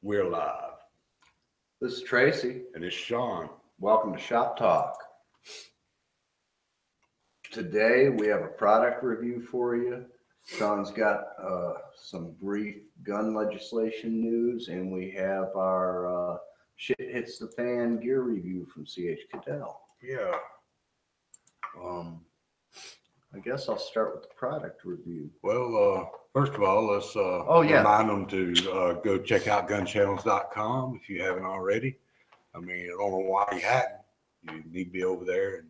We're live. This is Tracy. And it's Sean. Welcome to Shop Talk. Today we have a product review for you. Sean's got some brief gun legislation news, and we have our shit hits the fan gear review from CH Cadel. Yeah. I guess I'll start with the product review. Well, first of all, let's remind them to go check out gunchannels.com if you haven't already. I mean, I don't know why you hadn't. You need to be over there and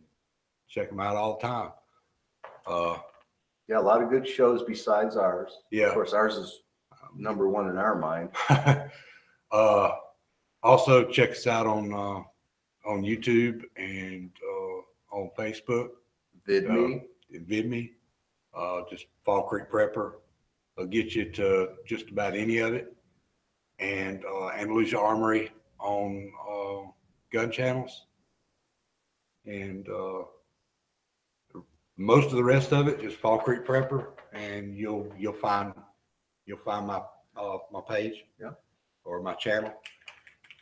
check them out all the time. Yeah, a lot of good shows besides ours. Yeah. Of course, ours is number one in our mind. Also, check us out on YouTube and on Facebook. VidMe. Just Fall Creek Prepper. They'll get you to just about any of it. And Andalusia Armory on Gun Channels. And most of the rest of it, just Fall Creek Prepper, and you'll find my my page, yeah, or my channel.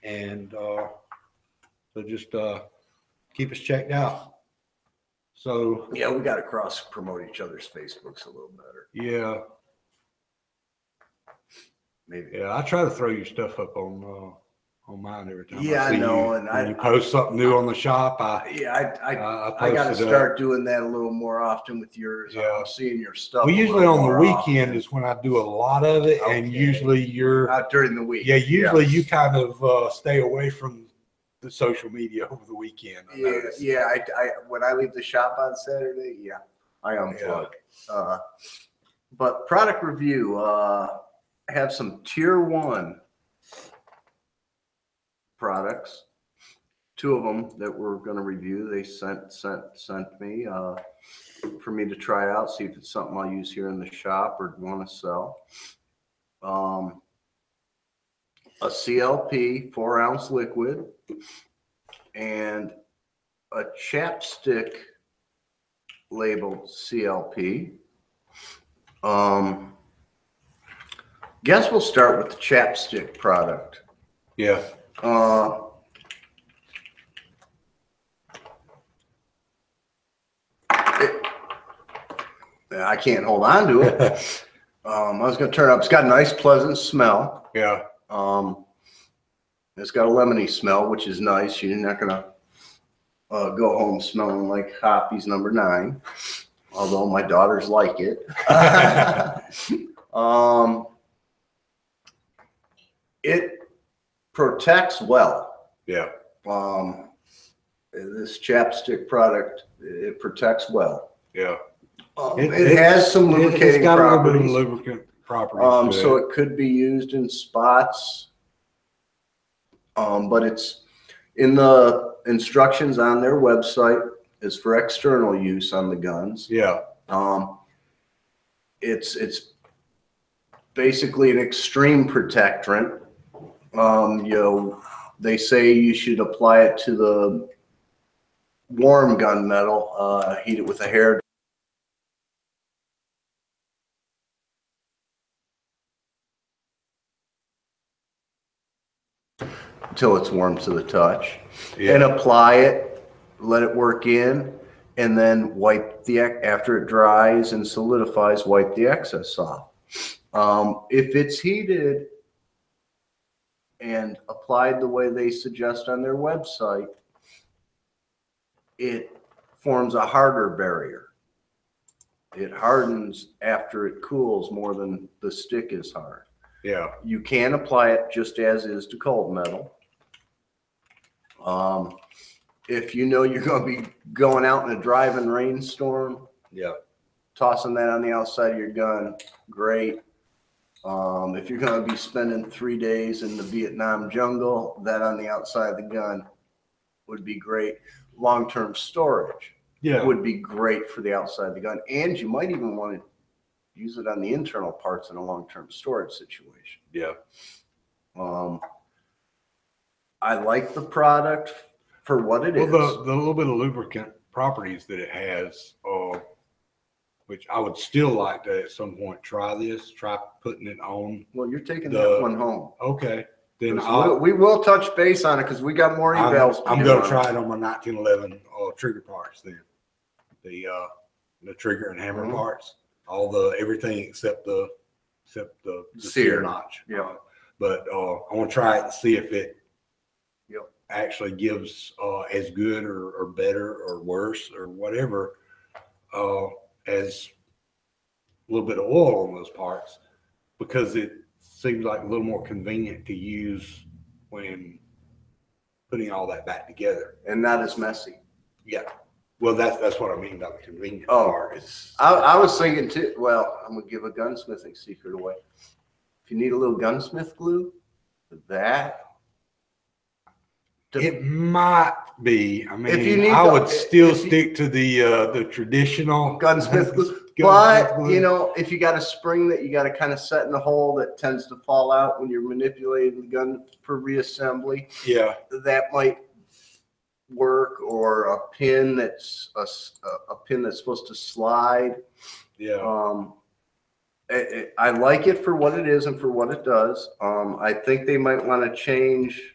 And so just keep us checked out. So yeah, we got to cross promote each other's Facebooks a little better. Yeah. Maybe. Yeah, I try to throw your stuff up on mine every time. Yeah, I know. And when you post something new on the shop, I got to start doing that a little more often with yours. Yeah. I'm seeing your stuff. Well, usually on the weekend is when I do a lot of it, and usually you're out during the week. Yeah, usually you kind of stay away from the social media over the weekend. I when I leave the shop on Saturday, I unplug. Yeah. But product review, have some tier 1 products. 2 of them that we're going to review. They sent me for me to try out, see if it's something I'll use here in the shop or want to sell. A CLP 4-ounce liquid and a chapstick labeled CLP. Guess we'll start with the chapstick product. Yeah. I can't hold on to it. I was going to turn it up. It's got a nice, pleasant smell. Yeah. It's got a lemony smell, which is nice. You're not going to go home smelling like Hoppy's number 9, although my daughters like it. It protects well. Yeah. This chapstick product, it protects well. Yeah. It has some lubricating properties. A little bit of lubricant properties. So it could be used in spots. But it's in the instructions on their website is for external use on the guns. Yeah. It's basically an extreme protectorant. They say you should apply it to the warm gunmetal, heat it with a hair until it's warm to the touch, and apply it, let it work in, and then wipe after it dries and solidifies, wipe the excess off. If it's heated and applied the way they suggest on their website, it forms a harder barrier. It hardens after it cools more than the stick is hard. Yeah. You can apply it just as is to cold metal. If you know you're going to be going out in a driving rainstorm, tossing that on the outside of your gun, great. If you're going to be spending 3 days in the Vietnam jungle, that on the outside of the gun would be great. Long-term storage would be great for the outside of the gun. And you might even want to use it on the internal parts in a long-term storage situation. Yeah. I like the product for what it is. The little bit of lubricant properties that it has, which I would still like to at some point try putting it on. Well, you're taking that one home. Okay. then we will touch base on it because we got more evals. I'm going to try it on my 1911 trigger parts. Then the trigger and hammer parts, everything except the sear notch. Yeah. But I want to try it and see if it actually gives as good or better or worse or whatever as a little bit of oil on those parts, because it seems like a little more convenient to use when putting all that back together and not as messy. Yeah. Well, that's what I mean by the convenient part. I was thinking too. Well, I'm gonna give a gunsmithing secret away. If you need a little gunsmith glue, it might be. I mean, if you need I would still stick to the traditional gunsmith glue. But you know, if you got a spring that you got to kind of set in a hole that tends to fall out when you're manipulating the gun for reassembly, that might work. Or a pin that's a pin that's supposed to slide. I like it for what it is and for what it does. I think they might want to change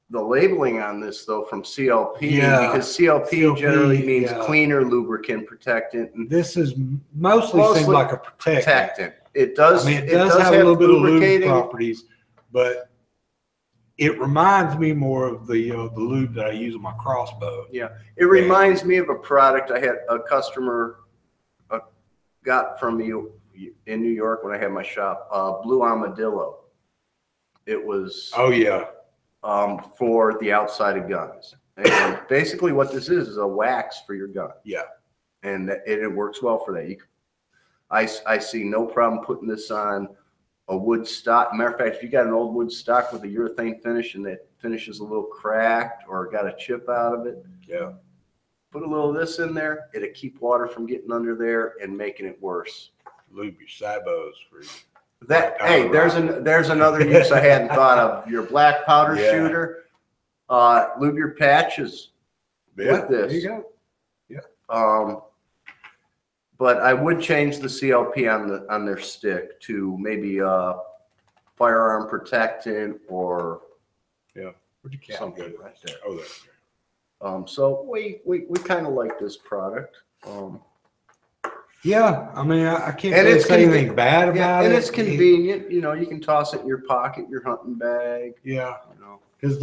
the labeling on this though from CLP, because CLP generally means cleaner, lubricant, protectant. And this is mostly seems like a protectant. It does. I mean, it does have a little bit of lube properties, but it reminds me more of the lube that I use on my crossbow. Yeah, it reminds me of a product I had a customer got from you in New York when I had my shop. Blue Armadillo. It was for the outside of guns, and basically what this is a wax for your gun. And it works well for that. I see no problem putting this on a wood stock. Matter of fact, if you got an old wood stock with a urethane finish and that finish is a little cracked or got a chip out of it, put a little of this in there. It'll keep water from getting under there and making it worse. Lube your sabots for that. Hey, there's another use I hadn't thought of. Your black powder shooter, lube your patches with this. There you go. But I would change the CLP on their stick to maybe firearm protectant or something right there. Oh, that's good. So we kind of like this product. Yeah, I mean, I can't really say anything bad about it. And it's convenient. You know, you can toss it in your pocket, your hunting bag. Yeah, you know, because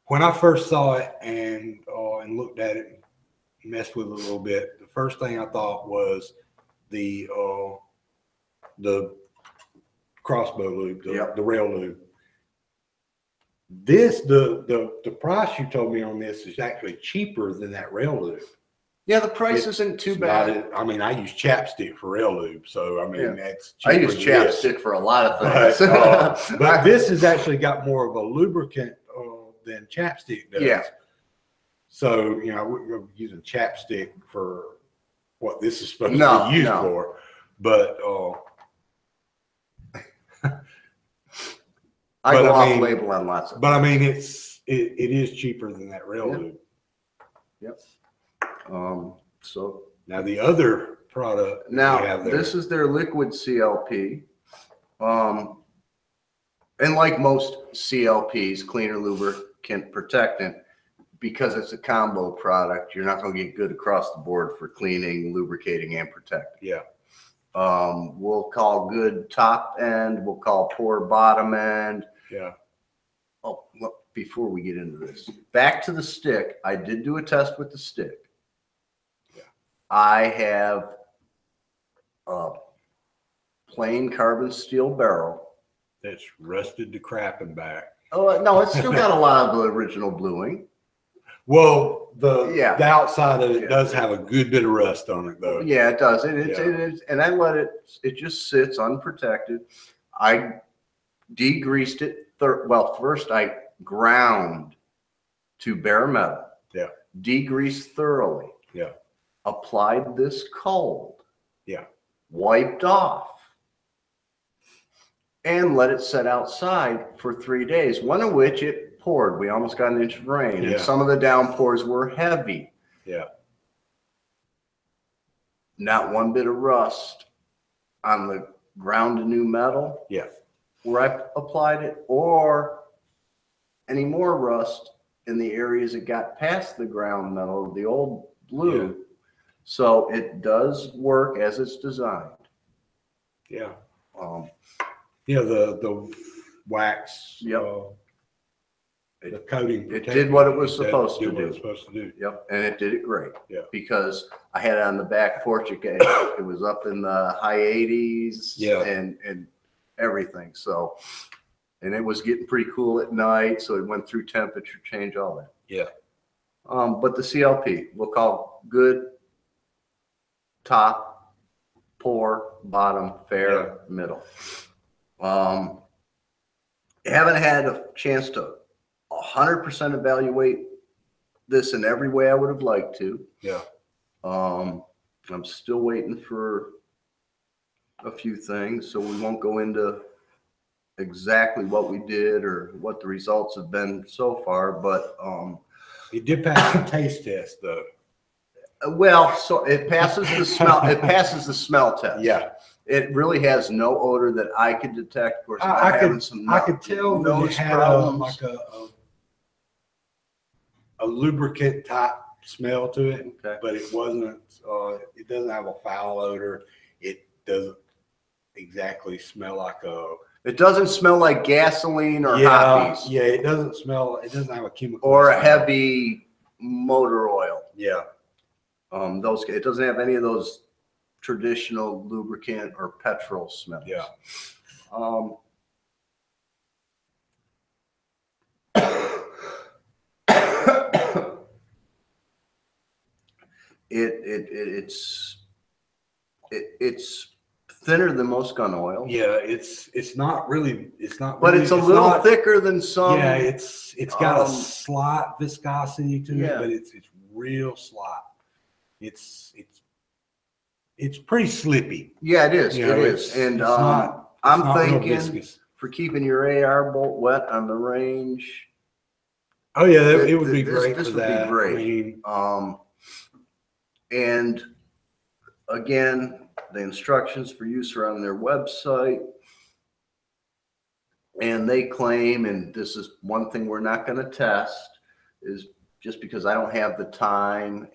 when I first saw it and looked at it, and messed with it a little bit, the first thing I thought was the crossbow lube, the rail lube. The price you told me on this is actually cheaper than that rail lube. Yeah, the price isn't too bad. I mean, I use chapstick for rail lube, so I mean that's cheaper. I use chapstick for a lot of things. But this has actually got more of a lubricant than chapstick does. Yeah. So you know, we're using chapstick for what this is supposed to be used for, but I go off label on lots of. But I mean, it is cheaper than that rail lube. Yep. So now the other product. Now this is their liquid CLP. And like most CLPs, cleaner, lubricant, protectant, because it's a combo product, you're not going to get good across the board for cleaning, lubricating, and protecting. Yeah. We'll call good top end. We'll call poor bottom end. Yeah. Oh, look, before we get into this, back to the stick. I did do a test with the stick. Yeah. I have a plain carbon steel barrel. That's rusted to crap and back. Oh, no, it's still got a lot of the original bluing. Well, the outside of it does have a good bit of rust on it, though. Yeah, it does. And I let it just sits unprotected. I degreased it. Well, first I ground to bare metal. Yeah. Degreased thoroughly. Yeah. Applied this cold. Yeah. Wiped off. And let it set outside for 3 days, one of which it poured. We almost got an inch of rain, and some of the downpours were heavy. Yeah. Not one bit of rust on the ground to new metal. Yeah. Where I applied it, or any more rust in the areas that got past the ground metal, the old blue. Yeah. So it does work as it's designed. Yeah. Yeah, the wax. Yep. The coating. It did what it was supposed to do. What it was supposed to do. Yep, and it did it great. Yeah. Because I had it on the back porch again. It was up in the high 80s. Yeah. And everything. So, and it was getting pretty cool at night. So it went through temperature change, all that. Yeah. But the CLP, we'll call good, top, poor, bottom, fair, middle. Haven't had a chance to 100% evaluate this in every way I would have liked to. Yeah. I'm still waiting for a few things, so we won't go into exactly what we did or what the results have been so far, but you did pass the taste test though. Well, so it passes the smell. It passes the smell test. Yeah. It really has no odor that I could detect. Of course, I could tell that it had like a lubricant type smell to it, okay. But it wasn't. It doesn't have a foul odor. It doesn't exactly smell like a. It doesn't smell like gasoline or hoppies. Yeah, it doesn't smell. It doesn't have a chemical or smell. A heavy motor oil. Yeah. Those it doesn't have any of those traditional lubricant or petrol smells. Yeah. It's thinner than most gun oil. Yeah, it's not really. But it's a little thicker than some. Yeah, it's got a slight viscosity to it, but it's real slight. It's pretty slippy. Yeah, it is. It is. And I'm thinking for keeping your AR bolt wet on the range. Oh yeah, it would be great for that. This would be great. And again, the instructions for use are on their website. And they claim, and this is one thing we're not going to test, is just because I don't have the time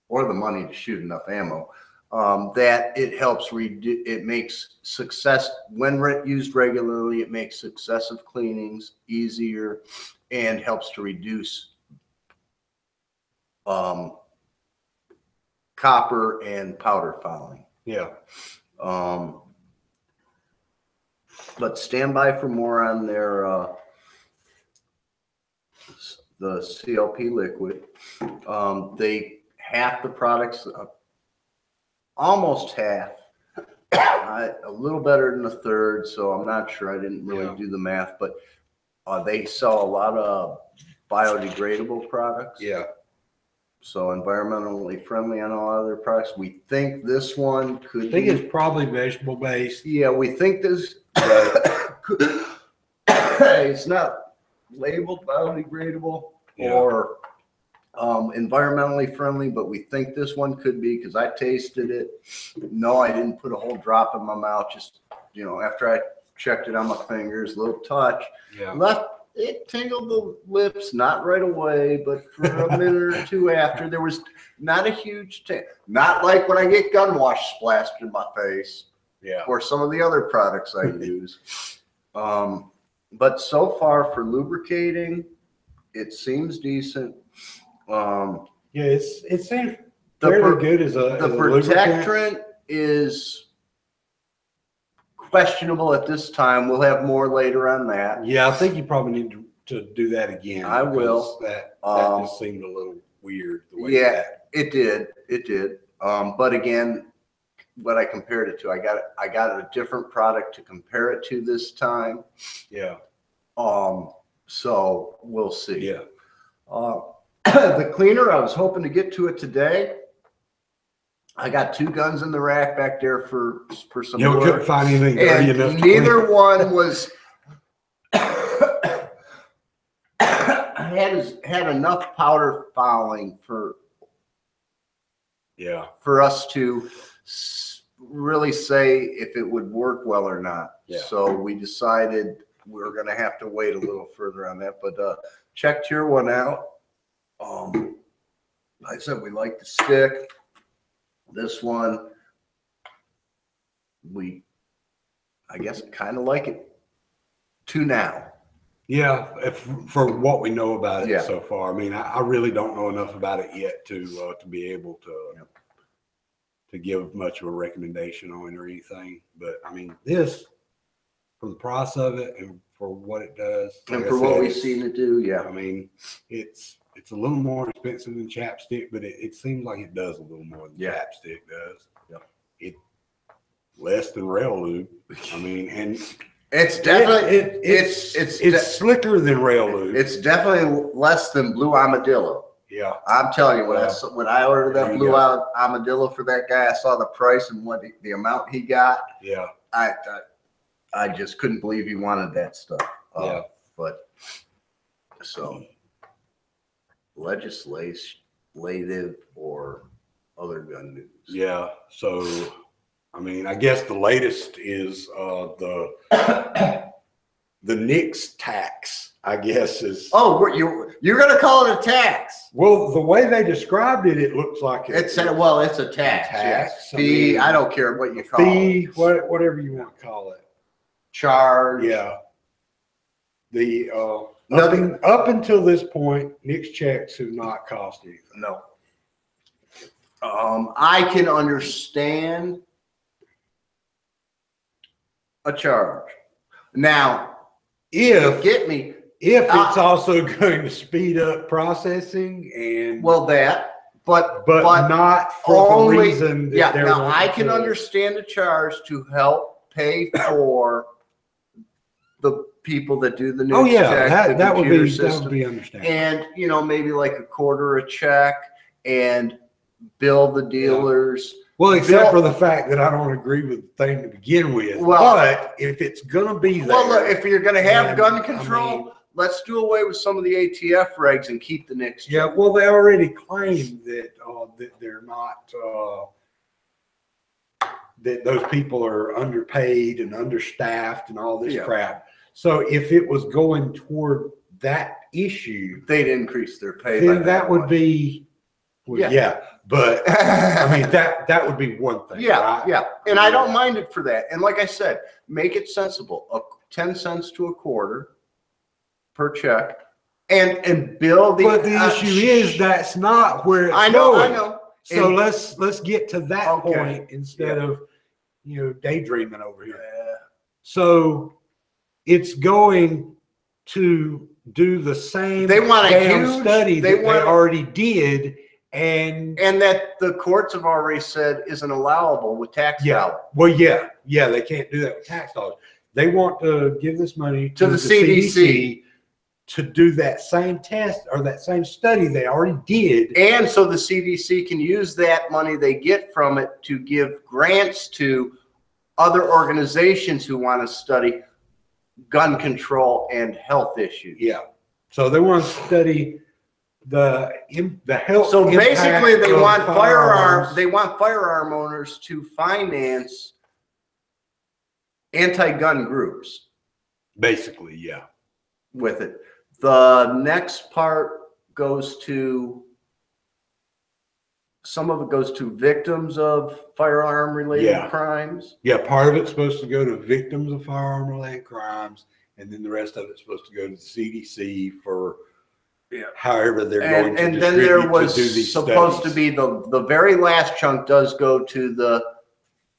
or the money to shoot enough ammo, that it helps it makes success when used regularly. It makes successive cleanings easier and helps to reduce copper and powder fouling. Yeah. But stand by for more on their the CLP liquid. Half the products, almost half, a little better than a third. So I'm not sure. I didn't really do the math, but they sell a lot of biodegradable products. Yeah. So environmentally friendly on all other products. We think this one could. I think it's probably vegetable based. Yeah, we think this. It's not labeled biodegradable or environmentally friendly, but we think this one could be because I tasted it. No, I didn't put a whole drop in my mouth. Just after I checked it on my fingers, a little touch. Yeah. It tingled the lips, not right away, but for a minute or two after. There was not a huge not like when I get gun wash splashed in my face. Yeah. Or some of the other products I use. But so far for lubricating, it seems decent. Yeah, it seems fairly good as a protectorant is questionable at this time. We'll have more later on that. Yeah, I think you probably need to do that again. I will. That just seemed a little weird. The way it did. But again, what I compared it to, I got a different product to compare it to this time. Yeah. So we'll see. Yeah. The cleaner, I was hoping to get to it today. I got 2 guns in the rack back there for some work. Couldn't find anything dirty enough. Neither one was had enough powder fouling for us to really say if it would work well or not. Yeah. So we decided we were going to have to wait a little further on that. But checked your one out. I said we like the stick. This one, I guess, kind of like it too now. Yeah, for what we know about it Yeah. so far. I mean, I really don't know enough about it yet to be able to give much of a recommendation on it or anything. But I mean, this, for the price of it and for what it does, And for what we've seen it do, yeah. I mean, it's a little more expensive than chapstick, but it seems like it does a little more than chapstick does. Yeah. It less than rail lube. I mean, and it's definitely it's slicker than rail lube. It's definitely less than Blue Armadillo. Yeah, I'm telling you, when I ordered that Blue Armadillo for that guy, I saw the price and what the amount he got. Yeah, I just couldn't believe he wanted that stuff. Yeah, but so legislative or other gun news. Yeah, so I mean, I guess the latest is the NICS tax. I guess is. Oh, you're going to call it a tax? Well, the way they described it, it looks like it's a tax. Tax. Fee. I don't care what you call it. Whatever you want to call it. Charge. Yeah. The nothing up until this point, NICS checks have not cost anything. No. I can understand a charge. Now, if it's also going to speed up processing and but not for the reason that they're now I can understand a charge to help pay for the people that do the NICS check, that would be understandable. And maybe like a quarter a check and bill the dealers. Well, except for the fact that I don't agree with the thing to begin with. Well, but if it's going to be there. Well, look, if you're going to have gun control, let's do away with some of the ATF regs and keep the NICS. Yeah, well, they already claimed that they're not, that those people are underpaid and understaffed and all this crap. So if it was going toward that issue, they'd increase their pay. Then that would be, but I mean, that would be one thing. Yeah, right? And I don't mind it for that. And like I said, make it sensible. 10 cents to a quarter per check, and bill the. But the issue is that's not where it's going. I know. So let's get to that point instead of daydreaming over here. So it's going to do the same. They want a huge study that they already did. And that the courts have already said isn't allowable with tax dollars. Well, they can't do that with tax dollars. They want to give this money to the CDC to do that same test or that same study they already did. And so the CDC can use that money they get from it to give grants to other organizations who want to study gun control and health issues. Yeah. So they want to study the health. So basically they want firearm owners to finance anti-gun groups. Basically, yeah. With it. The next part goes to, some of it goes to victims of firearm related crimes. Yeah, part of it's supposed to go to victims of firearm related crimes, and then the rest of it's supposed to go to the CDC for however they're going to distribute. And then there was supposed to be the very last chunk does go to the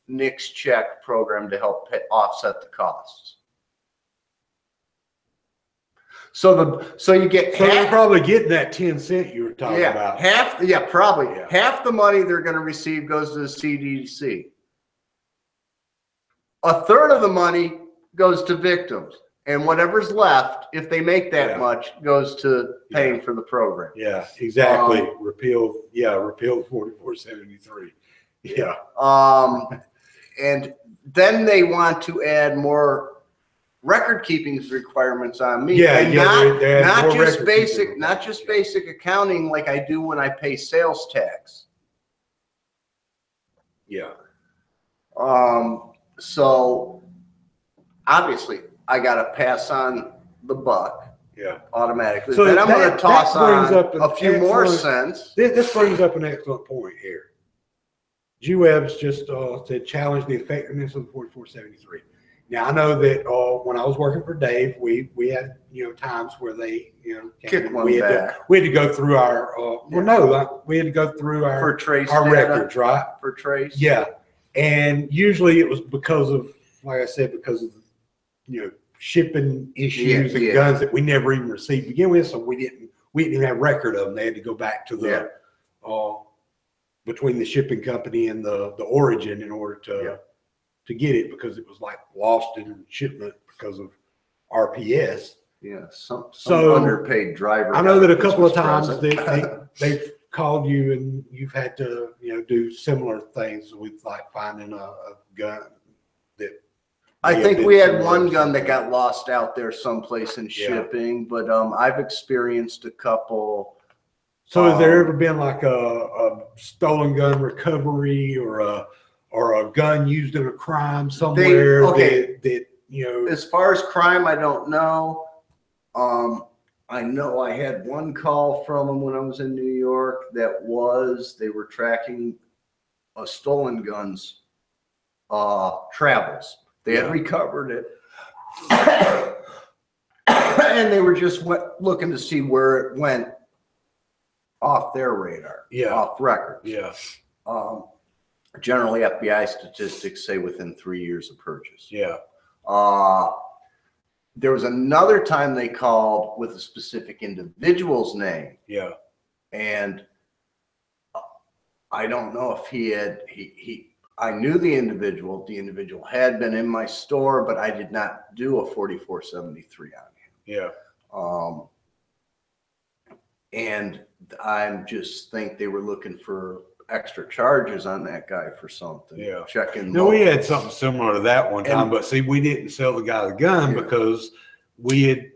NICS check program to help offset the costs. So you get they're probably getting that 10 cent you were talking about. Half the money they're going to receive goes to the CDC. A third of the money goes to victims, and whatever's left, if they make that much, goes to paying for the program. Yeah, exactly. Repeal 4473. Yeah. And then they want to add more record keeping requirements on me. Not just basic accounting like I do when I pay sales tax. Yeah. So obviously I got to pass on the buck. Yeah. Automatically. So then I'm going to toss on a few more cents. This brings up an excellent point here. G-Webs just said challenge the effectiveness of the 4473. Now I know that when I was working for Dave, we had times where they kicked one back. We had to go through our we had to go through our records, right? For trace. Yeah, and usually it was because of, like I said, because of shipping issues and guns that we never even received to begin with, so we didn't even have record of them. They had to go back to the between the shipping company and the origin in order to get it, because it was like lost in shipment because of RPS. Yeah, some underpaid driver. I know that a couple of times they've called you and you've had to do similar things with like finding a gun that. I think we had one gun that got lost out there someplace in shipping, but I've experienced a couple. So has there ever been like a stolen gun recovery or a gun used in a crime somewhere that As far as crime, I don't know. I know I had one call from them when I was in New York they were tracking a stolen gun's travels. They had recovered it, and they were just looking to see where it went off their radar, off record. Yeah. Generally, FBI statistics say within 3 years of purchase. Yeah. There was another time they called with a specific individual's name. Yeah. And I don't know if I knew the individual. The individual had been in my store, but I did not do a 4473 on him. Yeah. And I just think they were looking for extra charges on that guy for something. Yeah. Checking. No, we had something similar to that one time, but see, we didn't sell the guy the gun because we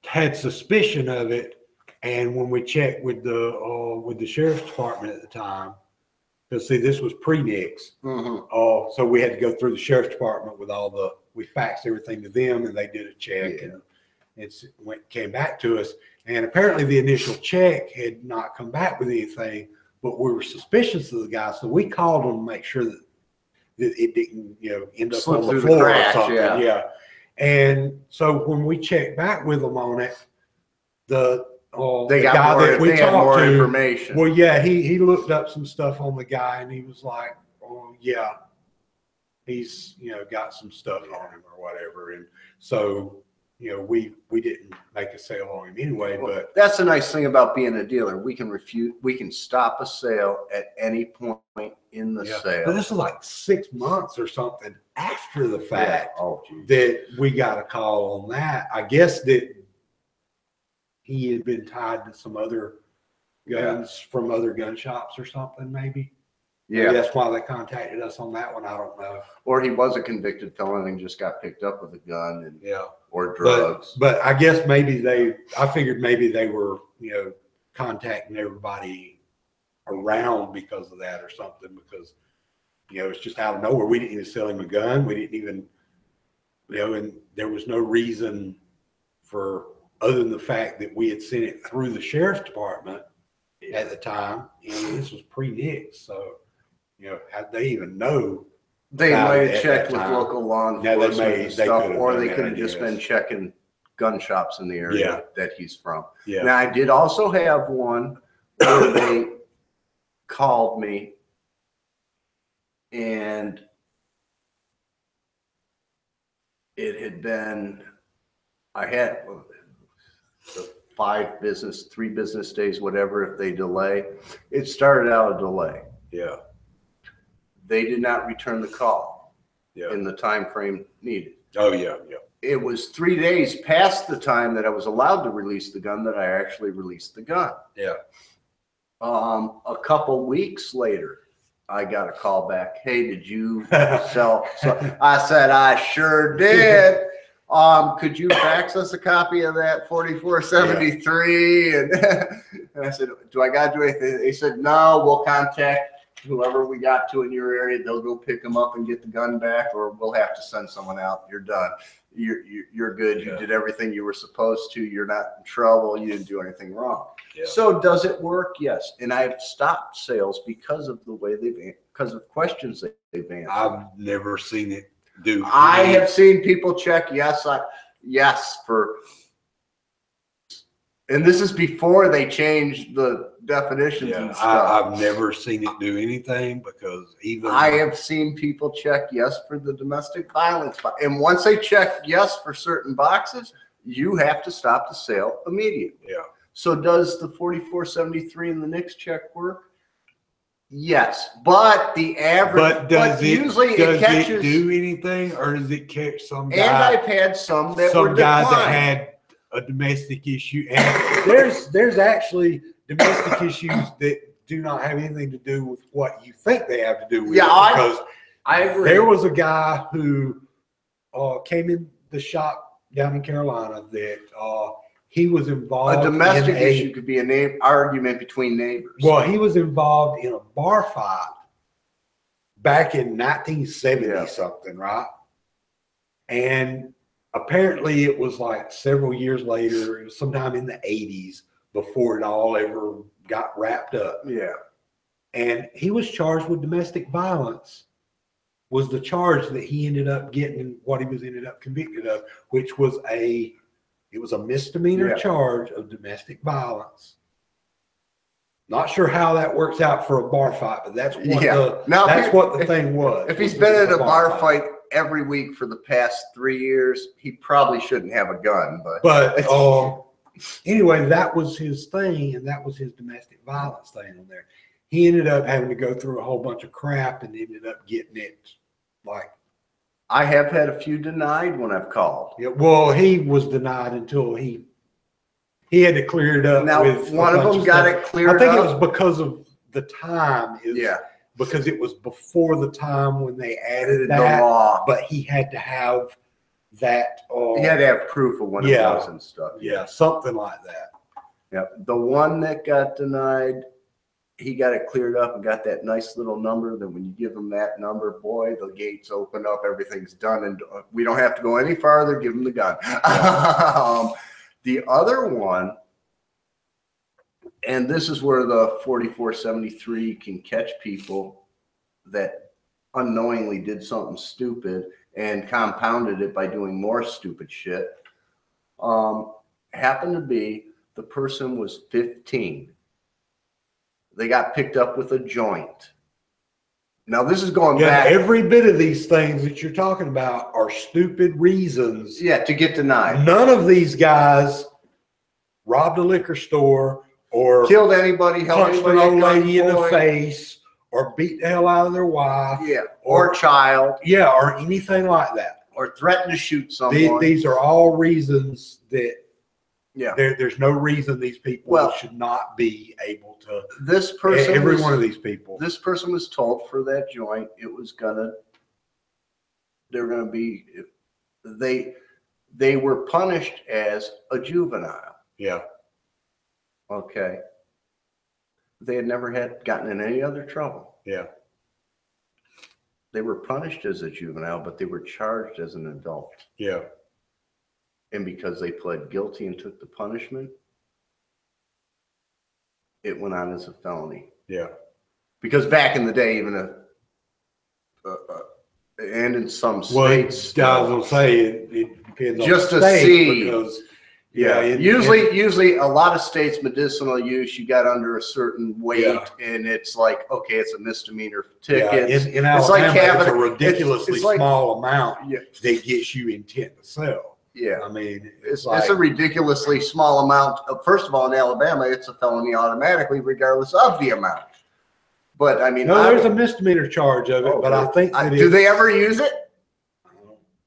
had suspicion of it. And when we checked with the sheriff's department at the time, because see, this was pre-Nix. So we had to go through the sheriff's department with we faxed everything to them and they did a check and it came back to us. And apparently the initial check had not come back with anything, but we were suspicious of the guy. So we called them to make sure that it didn't, end up on the floor or something. Yeah. And so when we checked back with them on it, the guy that we talked to, information. Well, yeah, he looked up some stuff on the guy and he was like, oh yeah, he's, got some stuff on him or whatever. And so, we didn't make a sale on him anyway, but that's the nice thing about being a dealer. We can stop a sale at any point in the sale. But this is like 6 months or something after the fact that we got a call on that. I guess that he had been tied to some other guns from other gun shops or something, maybe. Yeah. Maybe that's why they contacted us on that one. I don't know. Or he was a convicted felon and just got picked up with a gun and or drugs. But I guess I figured maybe they were, contacting everybody around because of that or something, because, it's just out of nowhere. We didn't even sell him a gun. We didn't even, and there was no reason other than the fact that we had sent it through the sheriff's department at the time. This was pre-Nix. So, how they even know? They might have checked with local law enforcement and stuff, or they could have just been checking gun shops in the area that he's from. Yeah. Now, I did also have one where they called me and it had been, I had 3 business days, whatever, if they delay. It started out a delay. Yeah. They did not return the call in the time frame needed. Oh, yeah, yeah. It was 3 days past the time that I was allowed to release the gun that I actually released the gun. Yeah. A couple weeks later, I got a call back. Hey, did you sell? So I said, I sure did. Could you fax us a copy of that 4473? And I said, do I got to do anything? They said, no, we'll contact whoever we got to in your area, they'll go pick them up and get the gun back, or we'll have to send someone out. You're done. You're good. You did everything you were supposed to. You're not in trouble. You didn't do anything wrong. Yeah. So does it work? Yes. And I've stopped sales because of the way because of questions they've answered. I've never seen it do. I have seen people check yes for. And this is before they changed the definitions and stuff. I've never seen it do anything because I have seen people check yes for the domestic violence. And once they check yes for certain boxes, you have to stop the sale immediately. Yeah. So does the 4473 and the NICS check work? Yes, but the average. But usually it catches, do anything, or does it catch some guy? And I've had some that were guy declined. that had a domestic issue, and there's actually domestic issues that do not have anything to do with what you think they have to do with. Because I agree. There was a guy who came in the shop down in Carolina that he was involved. A domestic issue could be an argument between neighbors. Well, he was involved in a bar fight back in 1970 something, right? And apparently it was like several years later, it was sometime in the 80s before it all ever got wrapped up. Yeah. And he was charged with domestic violence, was the charge that he ended up getting, and what he was ended up convicted of, which was a misdemeanor charge of domestic violence. Not sure how that works out for a bar fight, but that's what what the thing was. If he's been in a bar fight every week for the past 3 years, he probably shouldn't have a gun. But anyway, that was his thing, and that was his domestic violence thing on there. He ended up having to go through a whole bunch of crap and ended up getting it like. I have had a few denied when I've called. Yeah, well, he was denied until he had to clear it up. Now, one of them got it cleared up. I think it was because of the time. Because it was before the time when they added the law. But he had to have that. He had to have proof of when it was and stuff. Yeah, something like that. Yeah, the one that got denied, he got it cleared up and got that nice little number. Then when you give him that number, boy, the gates open up, everything's done, and we don't have to go any farther. Give him the gun. The other one, and this is where the 4473 can catch people that unknowingly did something stupid and compounded it by doing more stupid shit. Happened to be the person was 15. They got picked up with a joint. Now this is going back. Every bit of these things that you're talking about are stupid reasons. To get denied. None of these guys robbed a liquor store or killed anybody, punched an old lady in the face, or beat the hell out of their wife. Yeah. Or child. Yeah, or anything like that. Or threatened to shoot someone. These are all reasons that there's no reason these people should not be able to. This person, every one of these people. This person was told for that joint, they were gonna be, they were punished as a juvenile. Yeah. Okay. They had never gotten in any other trouble. Yeah. They were punished as a juvenile, but they were charged as an adult. Yeah. And because they pled guilty and took the punishment, it went on as a felony. Yeah. Because back in the day, even and in some states, I was gonna say it depends just on the state, to see. Because usually a lot of states medicinal use, you got under a certain weight, and it's like, okay, it's a misdemeanor ticket. In Alabama, it's like having a ridiculously small amount that gets you intent to sell. Yeah, I mean, it's a ridiculously small amount. First of all, in Alabama, it's a felony automatically, regardless of the amount. But I mean, there's a misdemeanor charge of it. But I think do they ever use it?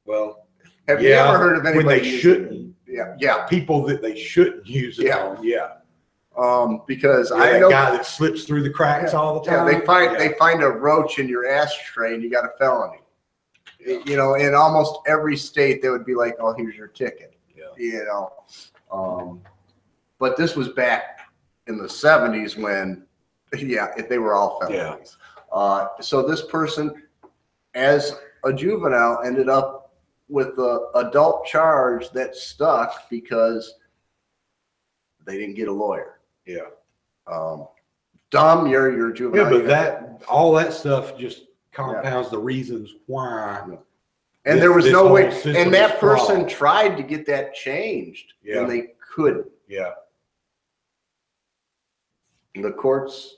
Well, have you ever heard of anybody when they shouldn't? Yeah, people that they shouldn't use it on. Yeah. Because I know guy that slips through the cracks all the time. They find a roach in your ashtray and you got a felony. You know, in almost every state, they would be like, "Oh, here's your ticket." Yeah. You know, but this was back in the 70s when, if they were all felonies. So this person, as a juvenile, ended up with the adult charge that stuck because they didn't get a lawyer. Yeah. Dumb, you're a juvenile. Yeah, but all that stuff just compounds the reasons why. Yeah. And there was no way, and that person flawed. tried to get that changed, and they couldn't. Yeah. The courts,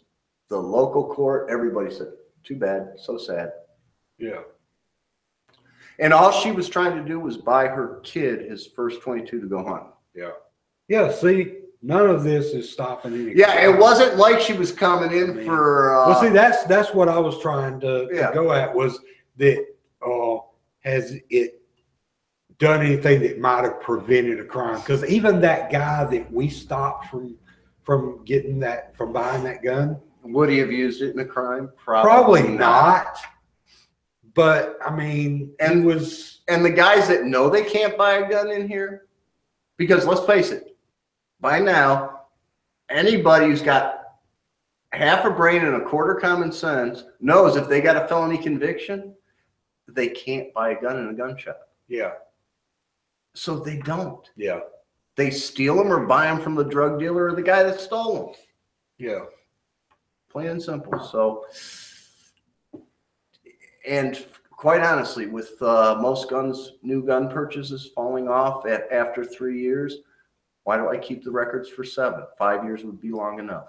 the local court, everybody said, too bad, so sad. Yeah. And all she was trying to do was buy her kid his first 22 to go hunting. Yeah. Yeah, see, none of this is stopping any. Yeah, it wasn't like she was coming in for. Well, see, that's what I was trying to go at, was that has it done anything that might have prevented a crime? Because even that guy that we stopped from getting that, from buying that gun, would he have used it in a crime? Probably not. But I mean, and the guys that know they can't buy a gun in here, because let's face it, by now, anybody who's got half a brain and a quarter common sense knows if they got a felony conviction, they can't buy a gun in a gun shop. Yeah. So they don't. Yeah. They steal them or buy them from the drug dealer or the guy that stole them. Yeah. Plain and simple. So, and quite honestly, with most new gun purchases falling off after 3 years, why do I keep the records for 7? 5 years would be long enough.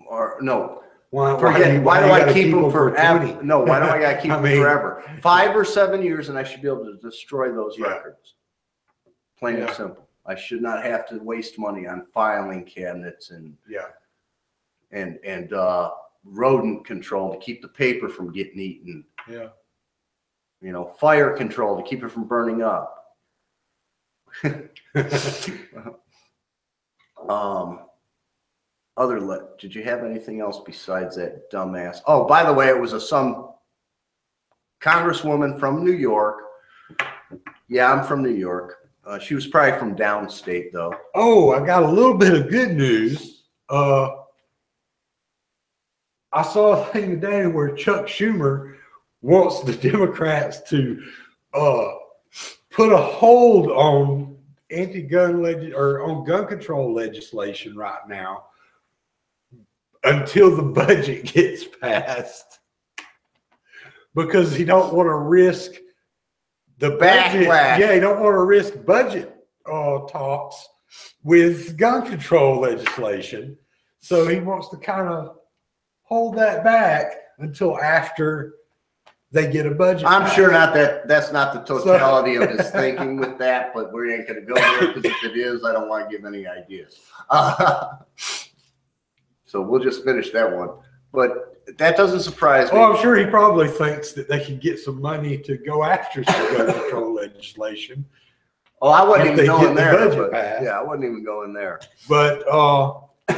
Or no. Why do I keep them forever? No, why do I got to keep them forever? 5 or 7 years, and I should be able to destroy those records. Plain and simple. I should not have to waste money on filing cabinets and rodent control to keep the paper from getting eaten. Yeah. You know, fire control to keep it from burning up. Did you have anything else besides that dumbass? Oh, by the way, it was some congresswoman from New York. Yeah, I'm from New York. She was probably from downstate, though. Oh, I got a little bit of good news. I saw a thing today where Chuck Schumer wants the Democrats to put a hold on on gun control legislation right now until the budget gets passed, because he don't want to risk the budget. Backlash. Yeah, he don't want to risk budget talks with gun control legislation, so he wants to kind of hold that back until after they get a budget. I'm sure that's not the totality of his thinking with that, but we ain't going to go there, because if it is, I don't want to give any ideas. So we'll just finish that one. But that doesn't surprise me. Well, I'm sure he probably thinks that they can get some money to go after some gun control legislation. Oh, I wasn't even going there. Yeah, I wasn't even going there. But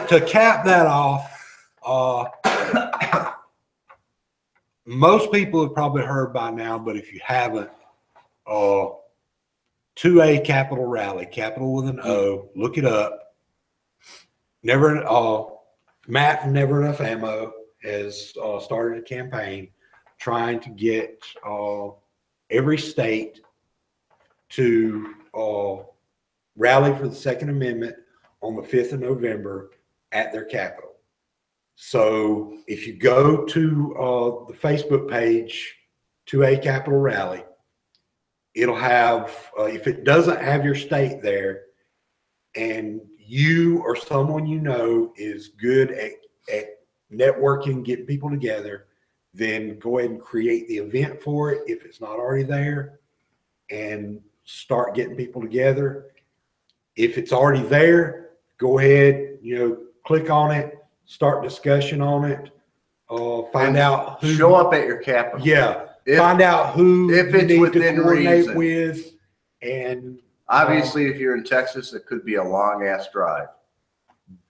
to cap that off, most people have probably heard by now, but if you haven't, 2A Capital Rally, capital with an O, look it up. Matt from Never Enough Ammo has started a campaign trying to get every state to rally for the Second Amendment on the 5th of November at their capital. So if you go to the Facebook page, 2A Capital Rally, it'll have, if it doesn't have your state there, and you or someone you know is good at networking, getting people together, then go ahead and create the event for it if it's not already there, and start getting people together. If it's already there, go ahead, click on it, start discussion on it, find out who. Show up at your capital. Yeah. Find out who if it's you need within to coordinate reason. with. And obviously, if you're in Texas, it could be a long ass drive.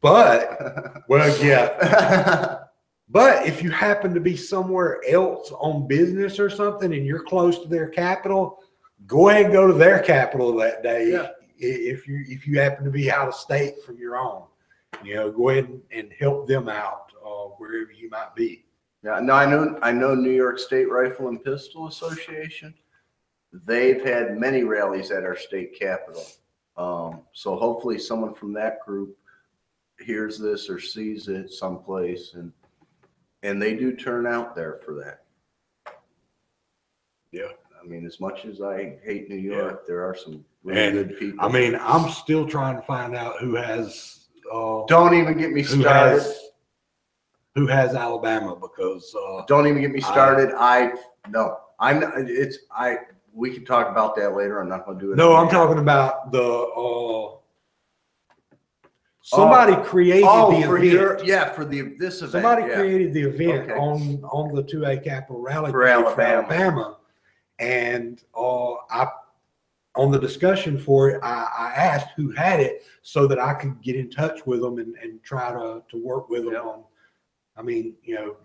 But, well, yeah. But if you happen to be somewhere else on business or something and you're close to their capital, go ahead and go to their capital that day. Yeah. If you happen to be out of state from your own, go ahead and help them out wherever you might be. Yeah, no, I know New York State Rifle and Pistol Association. They've had many rallies at our state capitol. So hopefully someone from that group hears this or sees it someplace, and they do turn out there for that. Yeah. I mean, as much as I hate New York, there are some really good people. I mean, I'm still trying to find out who has. Don't even get me started. Who has Alabama? Because don't even get me started. We can talk about that later. I'm not going to do it. No, I'm talking about the somebody created the event. For this event. Somebody created the event on the 2A Capital Rally for Alabama. And on the discussion for it, I asked who had it so that I could get in touch with them and try to work with them on. I mean,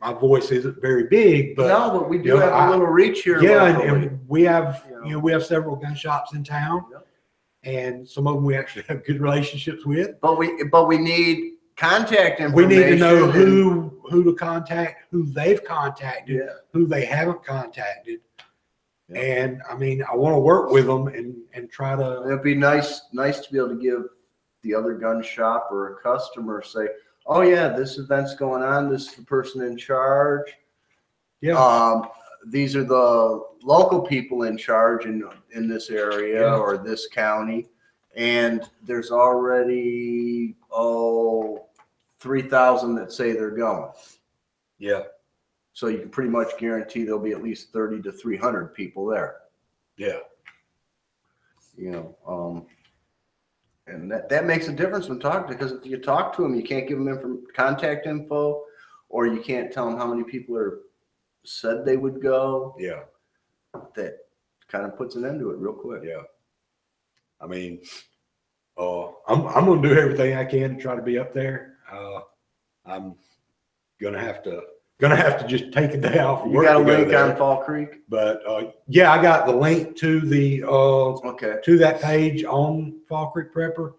my voice isn't very big, but we do have a little reach here. Yeah, and we have we have several gun shops in town, and some of them we actually have good relationships with. But we need contact information. We need to know who to contact, who they've contacted, who they haven't contacted. And I mean, I want to work with them and try to. It'd be nice to be able to give the other gun shop or a customer, say, oh yeah, this event's going on. This is the person in charge. Yeah. These are the local people in charge in this area or this county, and there's already 3,000 that say they're going. Yeah. So you can pretty much guarantee there'll be at least 30 to 300 people there. Yeah. And that makes a difference when talking, because if you talk to them, you can't give them contact info, or you can't tell them how many people said they would go. Yeah. That kind of puts an end to it real quick. Yeah. I mean, I'm going to do everything I can to try to be up there. I'm going to have to just take a day off. You got a link on Fall Creek? But I got the link to the to that page on Fall Creek Prepper.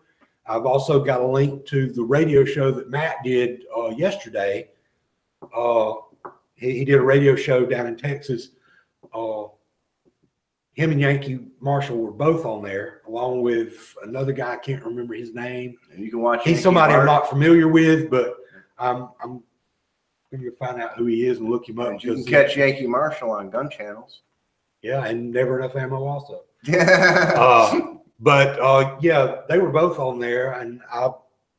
I've also got a link to the radio show that Matt did yesterday. He did a radio show down in Texas. Him and Yankee Marshall were both on there, along with another guy. I can't remember his name. And you can watch. He's somebody I'm not familiar with, but I'm going to find out who he is and look him up. You can catch Yankee Marshall on gun channels. Yeah, and Never Enough Ammo also. Yeah. Yeah, they were both on there, and I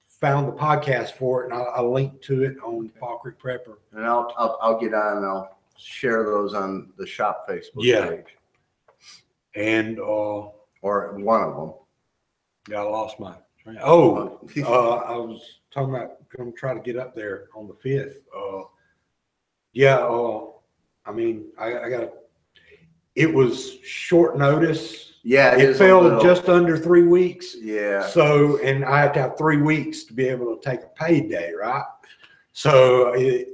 found the podcast for it, and I'll link to it on Fall Creek Prepper. And I'll get on and I'll share those on the shop Facebook page. And or one of them. Yeah, I lost my train. I was talking about going to try to get up there on the 5th. I mean, I got it was short notice. Yeah, it fell just under 3 weeks. Yeah. So, and I have to have 3 weeks to be able to take a paid day, right? So I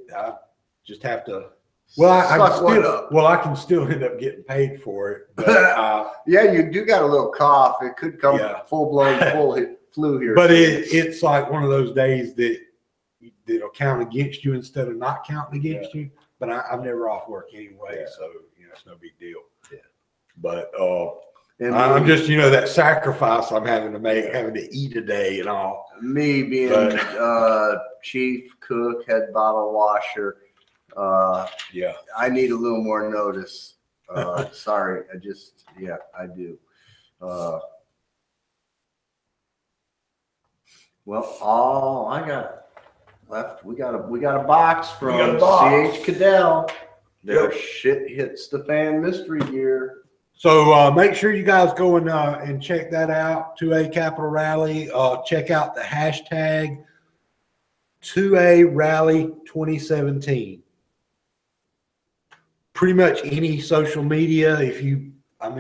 just have to. Well, I can still end up getting paid for it. But, yeah, you do got a little cough. It could come full blown flu here. But it's like one of those days that'll count against you instead of not counting against you. But I'm never off work anyway, so it's no big deal. Yeah. But I'm just that sacrifice I'm having to make, having to eat a day and all. Me being chief cook, head bottle washer. I need a little more notice. Sorry, I do. Well, all I got left, we got a box from CH Cadell. Their shit hits the fan mystery gear. So make sure you guys go and check that out. 2A Capital Rally. Check out the hashtag 2A Rally 2017. Pretty much any social media. I've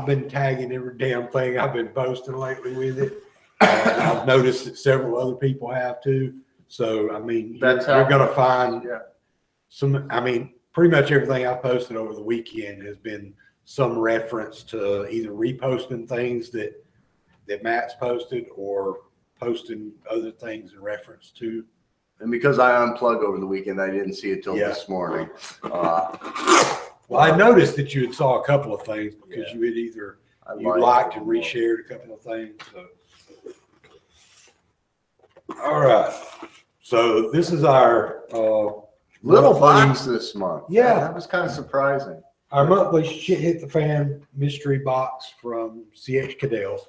been tagging every damn thing I've been posting lately with it. I've noticed that several other people have too. So, you're going to find pretty much everything I posted over the weekend has been some reference to either reposting things that Matt's posted or posting other things in reference to. And because I unplugged over the weekend, I didn't see it till this morning. Well, I noticed that you had saw a couple of things because you had either liked and reshared a couple of things. So. All right. So this is our little box this month. Yeah, that was kind of surprising. Our monthly shit hit the fan mystery box from CH Cadels.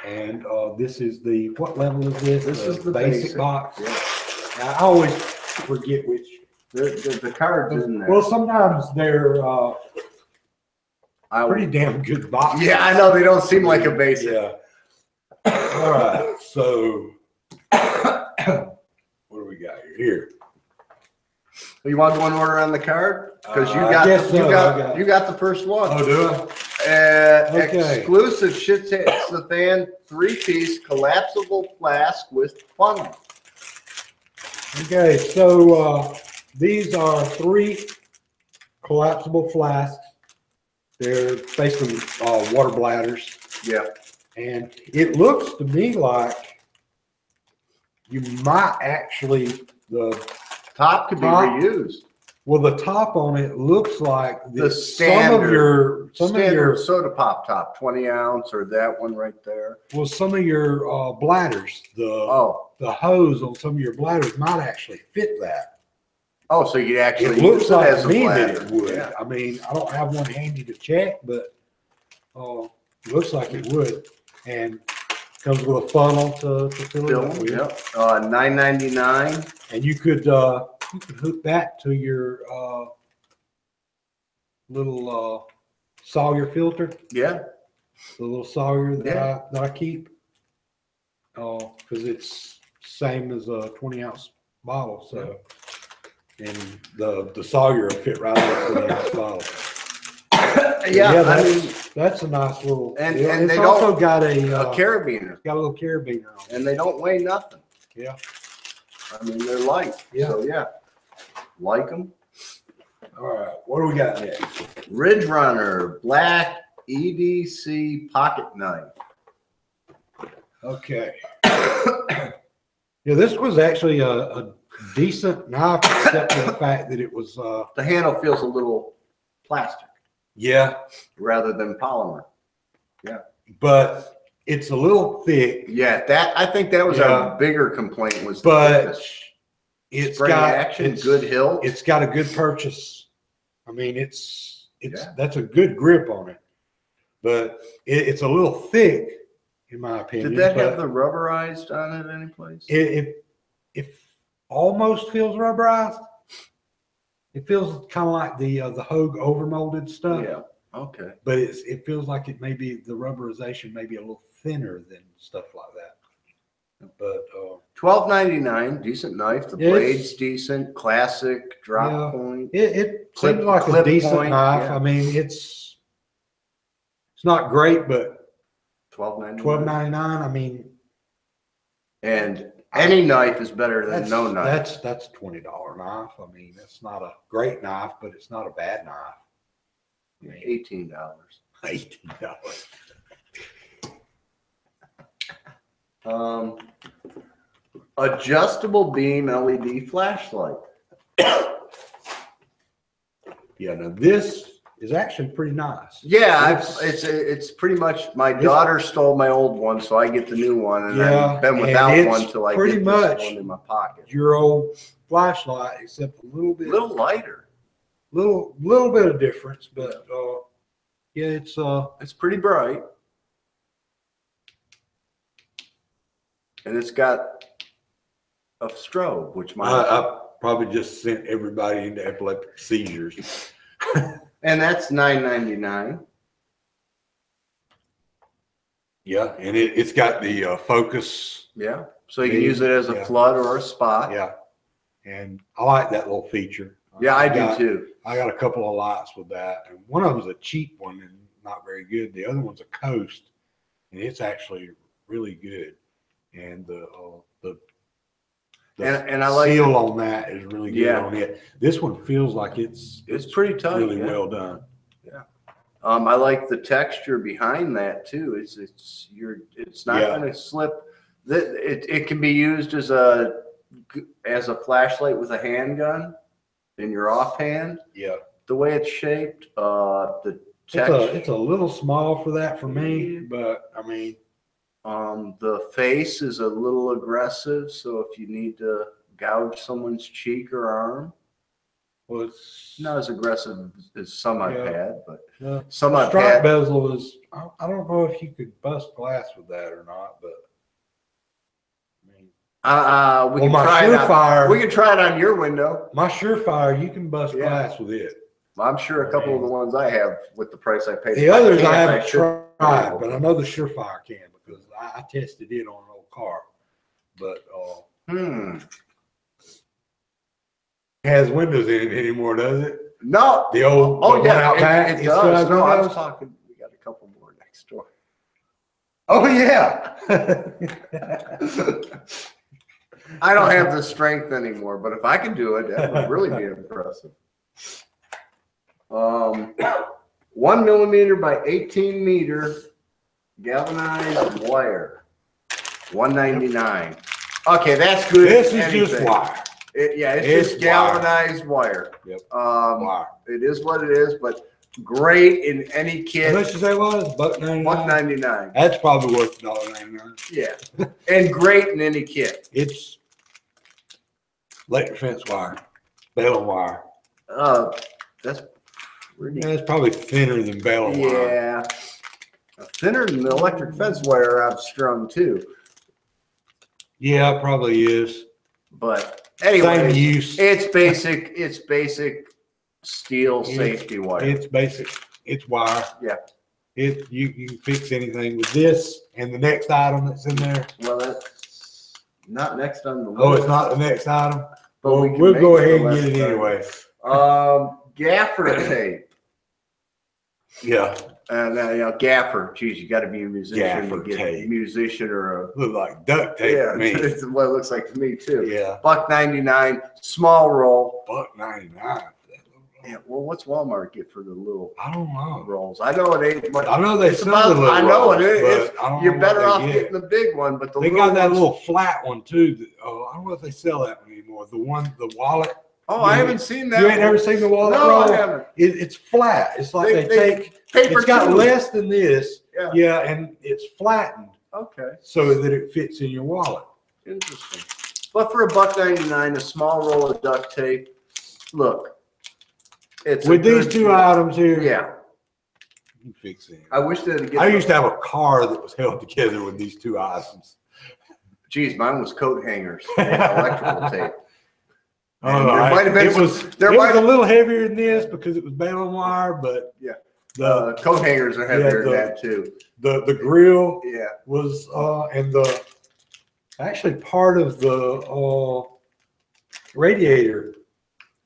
And this is the, what level is this? This is the basic box. Yeah. Now, I always forget which. The card's in there. Well, sometimes they're pretty damn good boxes. Yeah, I know. They don't seem like a basic. Yeah. All right. So, what do we got here? You want to go in order on the card? Because you got the first one. Oh, do I? Okay. Exclusive shit hits the fan 3-piece collapsible flask with funnel. Okay, so these are 3 collapsible flasks. They're basically water bladders. Yeah. And it looks to me like you might actually, the top could be reused. Well, the top on it looks like the standard, some of your soda pop top, 20 ounce, or that one right there. Well, some of your bladders, the hose on some of your bladders might actually fit that. Oh, so you actually it looks like as a me bladder. that it would. Yeah. I mean, I don't have one handy to check, but it looks like it would, and comes with a funnel to fill it up with. Yep. $9.99. And you could hook that to your little Sawyer filter. Yeah. The little Sawyer that I keep. Because it's same as a 20-ounce bottle. So, and the Sawyer will fit right in a 20-ounce bottle. That's a nice little. And it's they also got a carabiner. Got a little carabiner on it. And they don't weigh nothing. Yeah. I mean, they're light. Yeah. So yeah, like them. All right. What do we got next? Ridge Runner Black EDC pocket knife. Okay. Yeah, this was actually a decent knife, except for the fact that it was. The handle feels a little plastic. Yeah. Rather than polymer. Yeah. But it's a little thick. Yeah, I think that was our bigger complaint was the thickness. It's Spring got action, good hilt. It's got a good purchase. I mean, that's a good grip on it, but it's a little thick, in my opinion. Did that have the rubberized on it any place? It almost feels rubberized. It feels kind of like the Hogue overmolded stuff. Yeah. Okay. But it feels like it may be the rubberization may be a little thinner than stuff like that. But $12.99, decent knife. The blade's decent, classic drop point. It seems like a decent knife. Yeah. I mean, it's not great, but $12.99. I mean, and any knife is better than no knife. That's a $20 knife. I mean, it's not a great knife, but it's not a bad knife. I mean, $18. Adjustable beam LED flashlight. Yeah, now this is actually pretty nice. Yeah, it's pretty much. My daughter stole my old one, so I get the new one, and I've been without one till I get this one in my pocket. Your old flashlight, except a little lighter, little bit of difference, but yeah, it's pretty bright, and it's got a strobe, which I probably just sent everybody into epileptic seizures. And that's $9.99. Yeah, and it's got the focus. Yeah, so you can use it as a flood or a spot. Yeah, and I like that little feature. Yeah, I do too. I got a couple of lights with that, and one of them's a cheap one and not very good. The other one's a Coast, and it's actually really good. And and I like seal on that is really good on it. This one feels like it's pretty tight. Really well done. Yeah. I like the texture behind that too. It's not going to slip. It can be used as a flashlight with a handgun in your offhand. Yeah. The way it's shaped, the texture. It's a little small for that for me, but I mean, the face is a little aggressive, so if you need to gouge someone's cheek or arm, well, it's not as aggressive as some I've had, but some I've had. Bezel is, I don't know if you could bust glass with that or not, but I mean, we can try Surefire. We can try it on your window. My Surefire, you can bust glass with it. I'm sure a couple of the ones I have with the price I paid. The others I haven't tried, but I know the Surefire can because I tested it on an old car. But it has windows in it anymore, does it? No. The old out back. It does. No, I was talking. We got a couple more next door. Oh yeah. I don't have the strength anymore, but if I can do it, that would really be impressive. 1 millimeter by 18 meter galvanized wire, $199. Okay, that's good. This is just wire. It's just galvanized wire. Yep. Wire. It is what it is, but great in any kit. How much did you say it was? $1.99. $1.99. That's probably worth $1.99. Yeah, and great in any kit. It's electric fence wire, baling wire. That's it's probably thinner than baling wire. Yeah, thinner than the electric fence wire I've strung too. Yeah, it probably is. But anyway, same use. It's basic. It's basic steel safety wire. It's basic. It's wire. Yeah. You can fix anything with this and the next item that's in there. Well, that's not next on the list. Oh, it's not the next item. But well, we'll go ahead and get it anyway. Gaffer tape. Yeah. And gaffer. Geez, you got to be a musician gaffer to get tape. A musician or a. Look like duct tape. Yeah, to me. It's what it looks like to me too. Yeah. $1.99, small roll. $1.99. Yeah. Well, what's Walmart get for the little? I don't know. Rolls. I know it ain't much. I know they sell the little I know rolls, it is. You're better off getting the big one, but they got that little flat one too. That, I don't know if they sell that one anymore. The wallet. Oh, I haven't seen that. You ain't never seen the wallet roll? No, I haven't. It's flat. It's like they take paper. It's got less than this. Yeah. And it's flattened. Okay. So that it fits in your wallet. Interesting. But for $1.99, a small roll of duct tape. Look, it's with these two items here. Yeah. You fix it. I wish that I used to have a car that was held together with these two items. Geez, mine was coat hangers, electrical tape. There might have been it was a little heavier than this because it was baling wire, but the coat hangers are heavier than that too. The grill was and the actually part of the radiator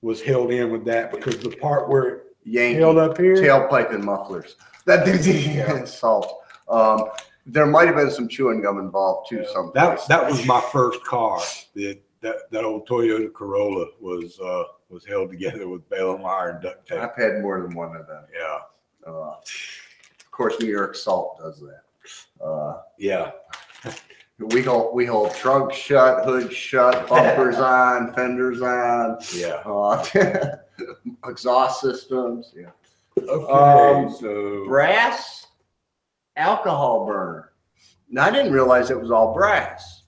was held in with that because the part where it held up here, tailpipe and mufflers. That salt. There might have been some chewing gum involved too. That was my first car. That old Toyota Corolla was held together with baling wire and duct tape. I've had more than one of them. Yeah. Of course, New York Salt does that. Yeah. We hold trunk shut, hood shut, bumpers on, fenders on. Yeah. Exhaust systems. Yeah. Okay. So brass alcohol burner. Now I didn't realize it was all brass.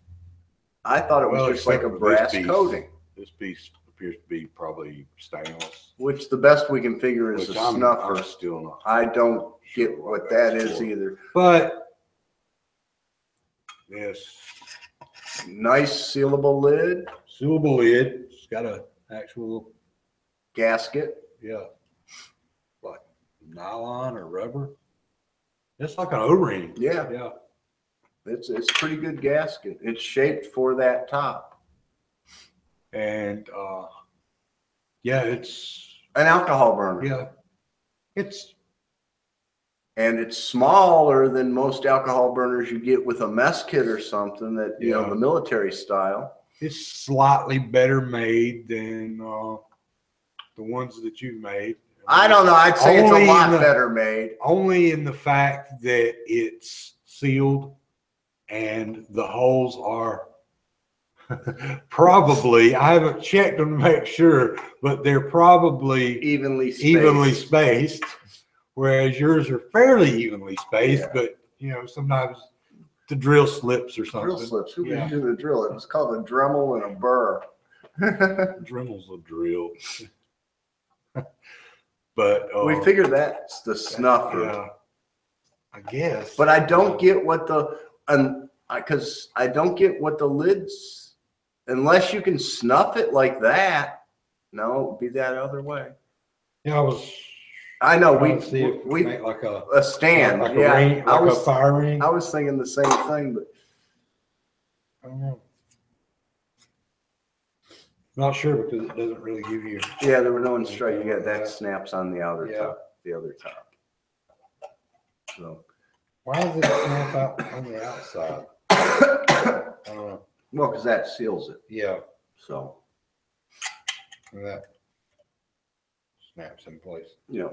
I thought it was just like a brass coating. This piece appears to be probably stainless. Which the best we can figure is a snuffer. I'm still not. I don't get what that is either. But yes, nice sealable lid. Sealable lid. It's got an actual gasket. Yeah, like nylon or rubber. It's like an O-ring. Yeah. Yeah. It's pretty good gasket. It's shaped for that top. And it's an alcohol burner. Yeah. It's smaller than most alcohol burners you get with a mess kit or something that you know the military style. It's slightly better made than the ones that you've made. I don't know. I'd say it's a Only lot better made. Only in the fact that it's sealed and the holes are probably, I haven't checked them to make sure, but they're probably Evenly spaced, whereas yours are fairly evenly spaced, but sometimes the drill slips or something. Drill slips. Who was using the drill? It was called a Dremel and a burr. Dremel's a drill. But we figured that's the snuffer. Yeah, I guess. But I don't get what because I don't get what the lids, unless you can snuff it like that. No, it would be that other way. Yeah, I know we make like a stand. Like a ring, like a fire ring. I was thinking the same thing, but I don't know. Not sure because it doesn't really give you. Yeah, there were no instructions. You got that snaps on the outer top, the other top. So why does it snap out on the outside? I don't know. Well, because that seals it. Yeah. So and that snaps in place. Yeah.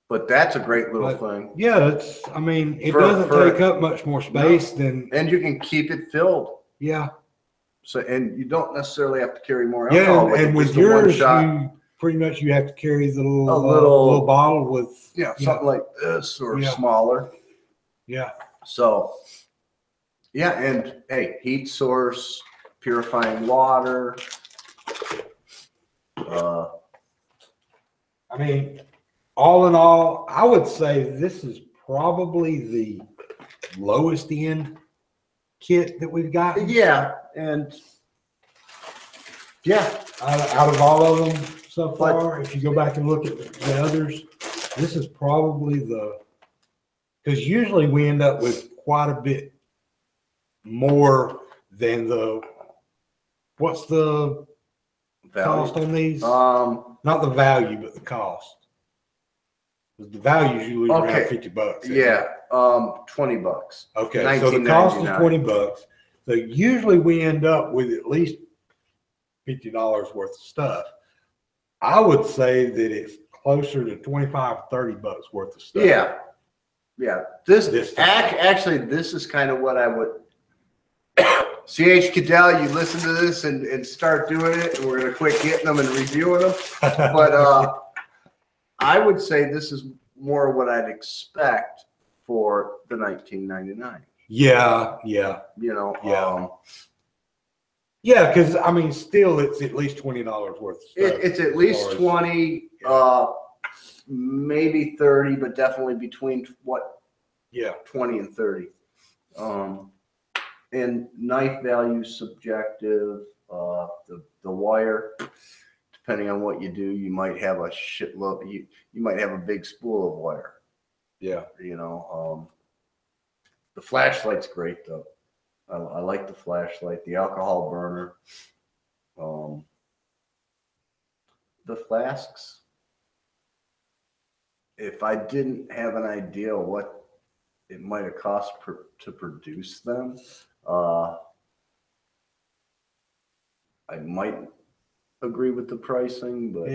But that's a great little thing. Yeah, it's. I mean, it doesn't take up much more space than. And you can keep it filled. Yeah. So and you don't necessarily have to carry more alcohol. Yeah, and with yours, you pretty much have to carry the little bottle with something like this or smaller. Yeah. So and hey, heat source, purifying water. I mean, all in all, I would say this is probably the lowest end kit that we've got. Yeah, and out of all of them so far, if you go back and look at the others, this is probably because usually we end up with quite a bit more than what's the cost on these? Not the value, but the cost. The value is usually around $50. Yeah, $20. Okay, so the cost is $20. So usually we end up with at least $50 worth of stuff. I would say that it's closer to $25, $30 worth of stuff. Yeah. This actually, this is kind of what I would. CH Cadell, you listen to this and start doing it, and we're gonna quit getting them and reviewing them. But I would say this is more what I'd expect for the 1999. Yeah. Because I mean, still, it's at least $20 worth of stuff. It's at least 20, maybe 30, but definitely between 20 and 30. And knife value subjective. The wire, depending on what you do, you might have a shitload. You might have a big spool of wire. Yeah. The flashlight's great though. I like the flashlight, the alcohol burner, the flasks. If I didn't have an idea what it might have cost to produce them, I might agree with the pricing, but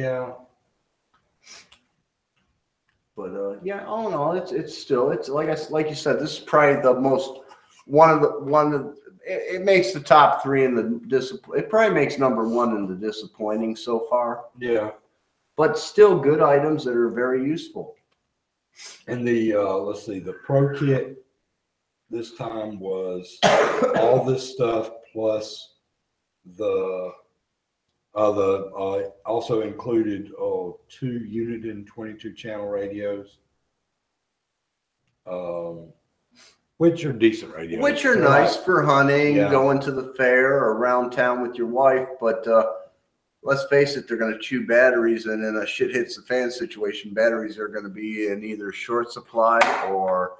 all in all, it's still like you said, this is probably the most it makes the top 3 in the it probably makes number 1 in the disappointing so far. Yeah, but still good items that are very useful. And the let's see, the Pro Kit this time was all this stuff plus the also included 2 Uniden 22 channel radios, which are decent radios, which are nice for hunting, going to the fair or around town with your wife. But let's face it, they're going to chew batteries, and in a shit hits the fan situation, batteries are going to be in either short supply or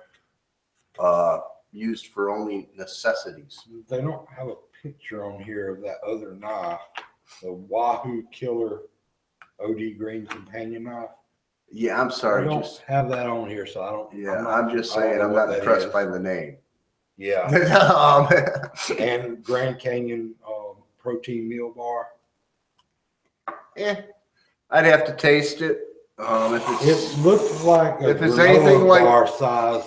used for only necessities. They don't have a picture on here of that other knife, the Wahoo Killer OD Green companion knife. Yeah, I'm sorry. I don't have that on here, so I don't. Yeah, I'm just saying I'm not impressed by the name. Yeah. And Grand Canyon protein meal bar. I'd have to taste it. It looks like if it's anything like bar size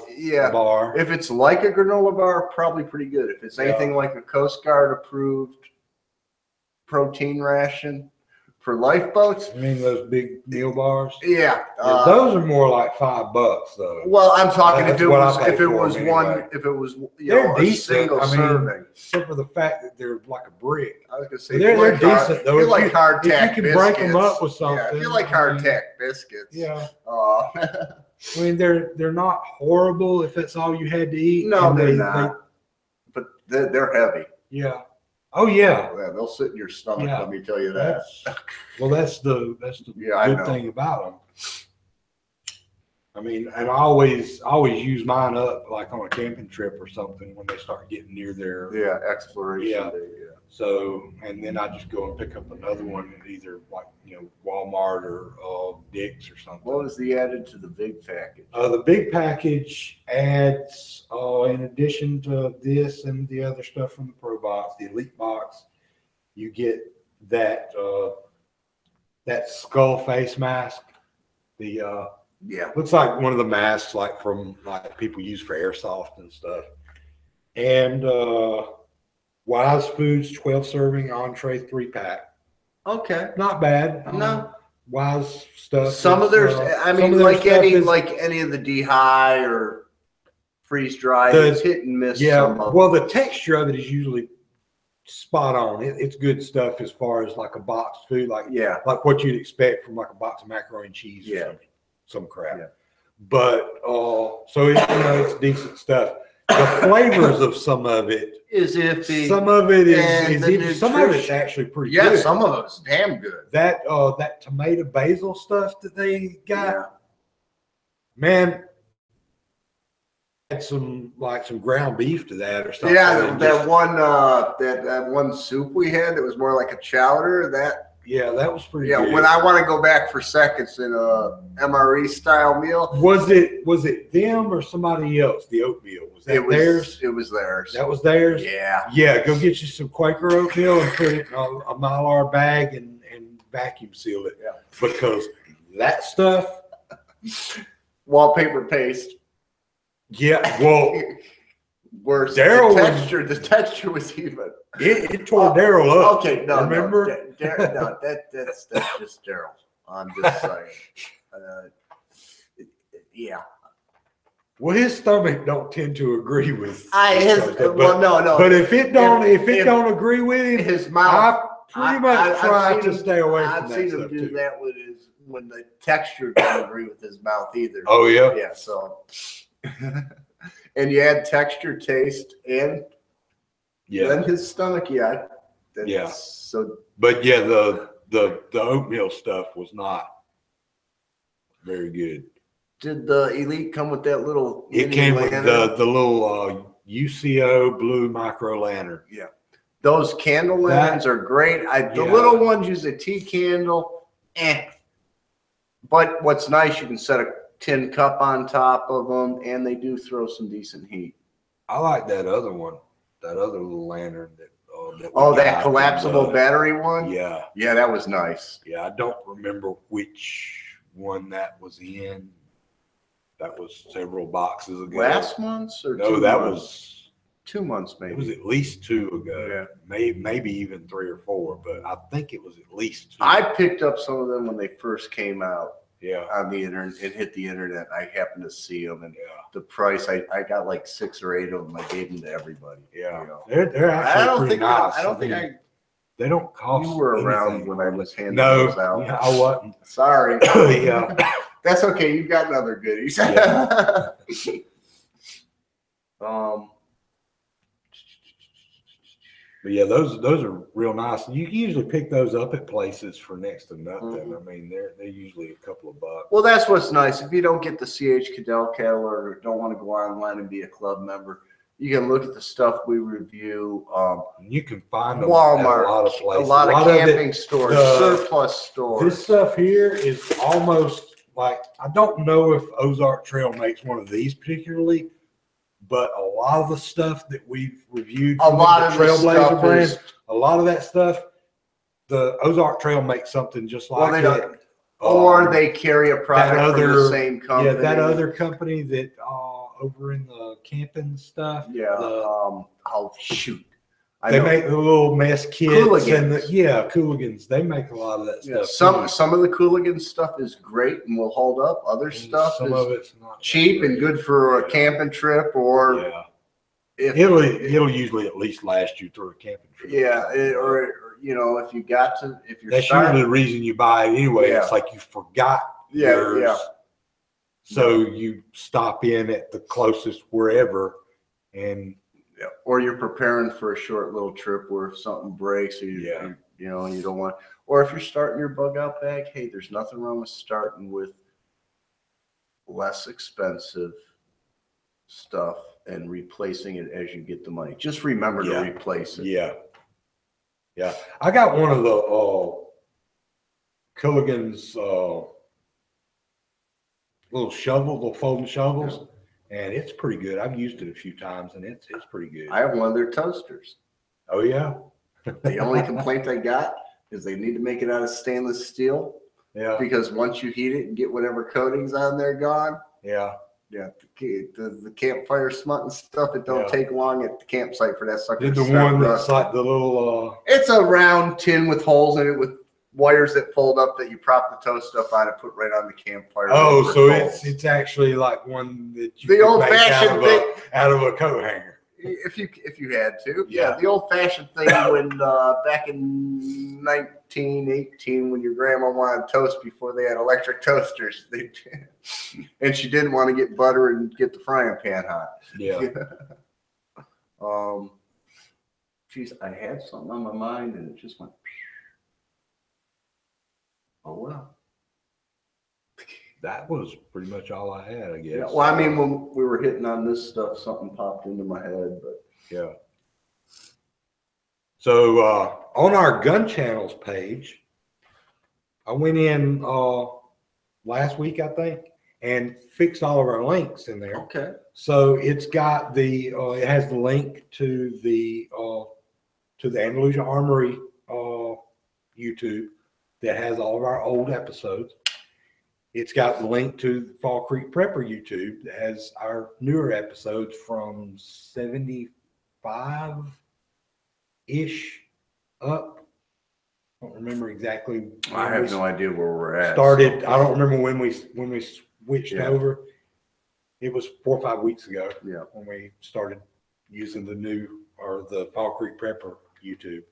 bar. If it's like a granola bar, probably pretty good. If it's anything like a Coast Guard approved protein ration for lifeboats, I mean those big meal bars. Yeah, those are more like $5 though. Well, I'm talking That's if it was they're a decent. single serving. Except for the fact that they're like a brick. I was gonna say they're decent though. If you like hardtack biscuits, you can break them up with something. Yeah, if you like hardtack biscuits, yeah. I mean, they're not horrible if that's all you had to eat. No, they're not. But they're heavy. Yeah. Oh yeah. Yeah, they'll sit in your stomach. Let me tell you that. That's the good thing about them. I mean, and I always use mine up like on a camping trip or something when they start getting near their exploration day. Yeah. So, and then I just go and pick up another one at either like Walmart or Dick's or something. What was the added to the big package? The big package adds, in addition to this and the other stuff from the Pro Box, the Elite Box, you get that skull face mask. The looks like one of the masks like from like people use for airsoft and stuff. And Wise Foods 12 serving entree 3-pack. Okay, not bad. No, Wise stuff. Some of their, I mean, like any of the D-High or freeze dried, it's hit and miss. Yeah, well, the texture of it is usually spot on. It's good stuff as far as like a box food, like what you'd expect from like a box of macaroni and cheese or some crap. Yeah. But so it's decent stuff. The flavors of some of it is iffy. Some of it is iffy. Some of it's actually pretty good. Yeah, some of it's damn good. That tomato basil stuff that they got, man, add some ground beef to that or something. Yeah, that one soup we had that was more like a chowder. That was pretty good. When I want to go back for seconds in a MRE style meal. Was it them or somebody else? The oatmeal, was that theirs? It was theirs. That was theirs? Yeah. Yeah, go get you some Quaker oatmeal and put it in a Mylar bag and vacuum seal it. Yeah. Because that stuff. Wallpaper paste. Yeah, well. Worse. The texture was even. It tore Daryl up. Okay, no, remember? No, that's just Daryl. I'm just saying. Yeah. Well, his stomach don't tend to agree with. No. But if it don't agree with him, his mouth. I pretty much try to stay away from that. I've seen him do that when the texture don't agree with his mouth either. Oh yeah. Yeah. So. And you add texture, taste, and then his stomach, So, but the oatmeal stuff was not very good. Did the Elite come with that little? It came with the little UCO blue micro lantern. Yeah, those candle lanterns are great. The little ones use a tea candle, But what's nice, you can set a tin cup on top of them, and they do throw some decent heat. I like that other one, that other little lantern that that collapsible battery one. Yeah, that was nice. Yeah, I don't remember which one that was in. That was several boxes ago. Last month's or no? That was 2 months, maybe. It was at least 2 ago. Yeah, maybe even 3 or 4, but I think it was at least 2. I picked up some of them when they first came out. Yeah, on the internet, it hit the internet. I happened to see them, and the price. I got like 6 or 8 of them. I gave them to everybody. Yeah, they're actually pretty nice. I don't think they don't cost. You were around when I was handing those out. Yeah, I wasn't. Sorry. Yeah, that's okay. You've got other goodies. Yeah. But yeah, those are real nice. You can usually pick those up at places for next to nothing. Mm-hmm. I mean, they're usually a couple of bucks. Well, that's what's nice. If you don't get the CH Cadel Cattle or don't want to go online and be a club member, you can look at the stuff we review. You can find them Walmart, at a lot of places, a lot of camping stores, surplus stores. This stuff here is almost like, I don't know if Ozark Trail makes one of these particularly, but a lot of the stuff that we've reviewed, a lot of Trailblazer brand, a lot of that stuff, the Ozark Trail makes something just like that. Or they carry a product from the same company. Yeah, that other company that over in the camping stuff. Yeah. Oh shoot. They make the little mess kits Cooligans. and Cooligans. They make a lot of that stuff. Some of the Cooligan stuff is great and will hold up. Other stuff some is of it's not cheap and good for a camping trip, or it'll usually at least last you through a camping trip. Yeah, or if you got to, if you're that's usually the reason you buy it anyway. It's like you forgot yours. Yeah. So you stop in at the closest wherever, and or you're preparing for a short little trip where if something breaks, or you don't want, or if you're starting your bug out bag, hey, there's nothing wrong with starting with less expensive stuff and replacing it as you get the money. Just remember to replace it. Yeah. I got one of the Cooligan's little folding shovels, and it's pretty good. I've used it a few times, and it's pretty good. I have one of their toasters. Oh yeah. The only complaint I got is they need to make it out of stainless steel. Yeah. Because once you heat it and get whatever coatings on there gone. Yeah. Yeah, the campfire smut and stuff, it don't take long at the campsite for that sucker. Did the one that's like the little it's a round tin with holes in it with wires that fold up that you prop the toast up on and put right on the campfire. Oh, so it's actually like one that you the old fashioned thing out of a coat hanger. If you had to. Yeah, the old fashioned thing when back in 1918 when your grandma wanted toast before they had electric toasters. And she didn't want to get butter and get the frying pan hot. Yeah. Geez, I had something on my mind and it just went. Oh well. That was pretty much all I had, I guess. Yeah, well, I mean, when we were hitting on this stuff, something popped into my head, but yeah. So on our gun channels page, I went in last week, I think, and fixed all of our links in there. Okay. So it's got it has the link to the Andalusia Armory YouTube that has all of our old episodes. It's got the link to the Fall Creek Prepper YouTube that has our newer episodes from 75-ish up. I don't remember exactly. I have no idea where we're at. Started. I don't remember when we switched over. It was 4 or 5 weeks ago. Yeah. When we started using the Fall Creek Prepper YouTube.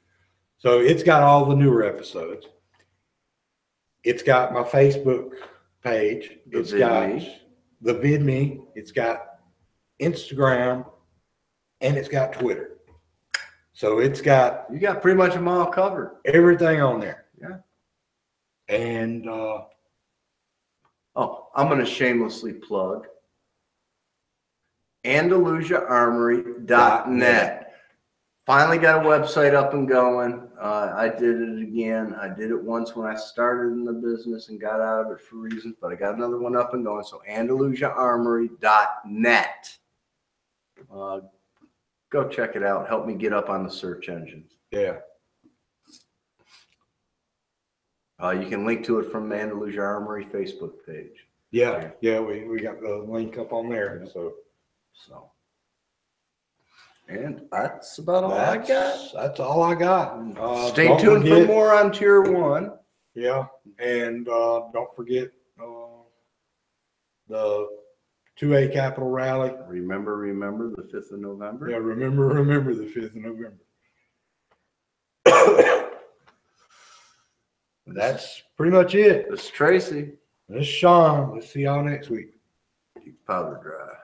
So it's got all the newer episodes. It's got my Facebook page. It's got the VidMe. It's got Instagram, and it's got Twitter. So it's got you got pretty much them all covered. Everything on there. Yeah. And I'm going to shamelessly plug AndalusiaArmory.net. Finally got a website up and going. I did it again. I did it once when I started in the business and got out of it for reasons, but I got another one up and going. So AndalusiaArmory.net. Go check it out. Help me get up on the search engines. Yeah. You can link to it from Andalusia Armory Facebook page. Yeah. We got the link up on there. So. And that's about all I got. That's all I got. Stay tuned for more on Tier 1. Yeah. And don't forget the 2A Capital Rally. Remember the 5th of November. Yeah, remember the 5th of November. That's pretty much it. This is Tracy. This is Sean. Let's see y'all next week. Keep powder dry.